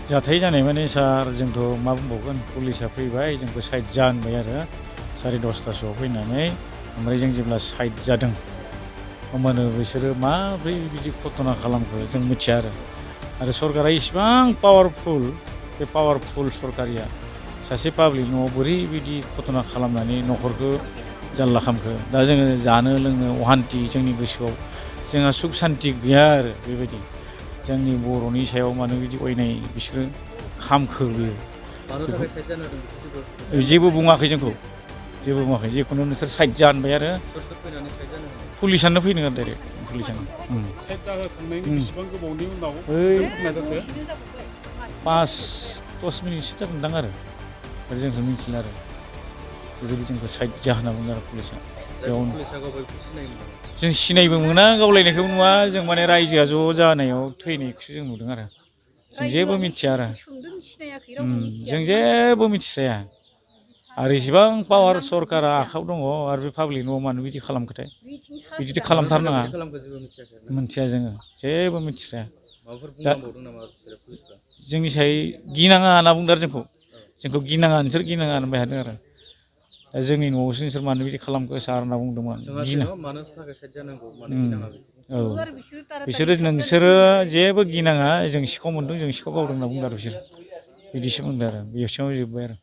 जाथाय जानाय माने सार जोंथ' मा बुंबावगोन पुलिसा फैबाय जोंखौ साइड जा होनबाय आरो 10:30सोआव फैनानै ओमफ्राय जों जेब्ला साइड जादों होमबानो बिसोरो माब्रै बिदि घटना खालामखो जों मिथिया आरो सरकारा इसिबां पावारफुल बे पावारफुल सरकारिया सासे पाब्लिक न'आव बोरै बिदि घटना खालामनानै न'खरखौ जारला खालामखो दा जोङो जानो लोंनो अहान्थि जोंनि गोसोआव जोंहा सुख सान्ति गैया आरो बेबायदि जोंनि बर'नि सायाव मानो बिदि अयनाय बिसोरो खामखो बियो जेबो बुङाखै जोंखौ जेबो बुङाखै जेखुनु नोंसोर साइड जा होनबाय आरो पुलिसानो फैदों आरो डाइरेक्ट पुलिसानो साइड जाहोखांनायनि बेसेबां गोबावनि उनाव जाखो 5-10 मिनिटसो जागोनदां आरो जोंसो मिथिला आरो बेबायदि जोंखौ साइड जा होनना बुङो आरो पुलिसा बेयावनो जों सिनायबो मोना गावलायनायखौबो नुवा जों माने रायजोआ ज' जानायाव थैनायखौसो जों नुदों आरो जों जेबो मिथिया आरो जों जेबो मिथिस्राया आरो इसिबां पावार सरकारा आखायाव दङ आरो बे पाब्लिक न'आव मानो बिदि खालामखोथाय बिदिथ' खालामथारनाङा मिथिया जोङो जेबो मिथिस्राया दा जोंनि साय गिनाङा होनना बुंदों आरो जोंखौ गिनाङा नोंसोर गिनाङा होनबाय थादों आरो दा जोंनि न'आवसो नोंसोर मानो बिदि खालामखो सार होनना बुंदोंमोन औ बिसोरो नोंसोरो जेबो गिनाङा जों सिखाव मोनदों जों सिखाव गावदों होनना बुंदों आरो बिसोर बिदिसो बुंदों आरो बेयावसो जोब्बाय आरो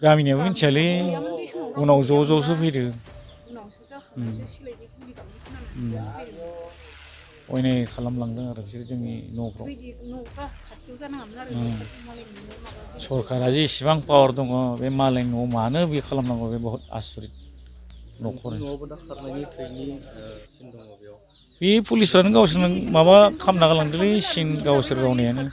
गामिनियाबो मिथियालै उनाव ज' ज'सो फैदों अयनाय खालामलांदों आरो बिसोर जोंनि न'फ्राव सरकारा जे इसिबां पावार दङ बे मालायनि न'आव मानो बे खालामनांगौ बे बहुत आसरित न'खर बे पुलिसफ्रानो गावसोरनो माबा खालामना गालांदोंलै सिन गावसोर गावनायानो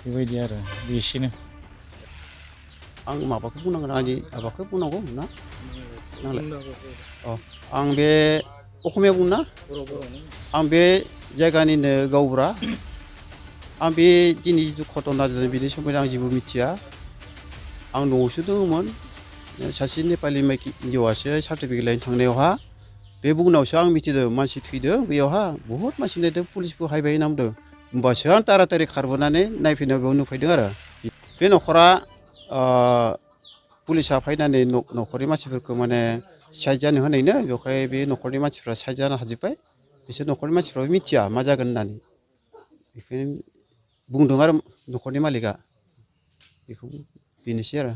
बेबायदि आरो बेसेनो आं माबाखौ बुंनांगोन आंनि माबाखौ बुंनांगौ ना आं बे असमिया बुंना आं बे जायगानिनो गावबुरा आं बे दिनै जिथु घटना जादों बेनि सोमोन्दै आं जेबो मिथिया आं न'आवसो दङमोन सासे नेपालि हिन्जावासो सार्टिफिकेट लायनो थांनायावहा बे बुंनायावसो आं मिथिदों मानसि थैदों बेयावहा बुहुत मानसि नायदों पुलिसबो हायबाय होनना बुंदों होमबासो आं तारातारि खारबोनानै नायफैनायाव बेयाव नुफैदों आरो बे न'खरा पुलिसा फैनानै न'खरनि मानसिफोरखौ माने साइड जानो होनायनो बेवहाय बे न'खरनि मानसिफ्रा साइड जानो हाजोब्बाय बिसोर न'खरनि मानसिफ्राबो मिथिया मा जागोन होननानै बेखायनो बुंदों आरो न'खरनि मालिकआ बेखौ बेनोसै आरो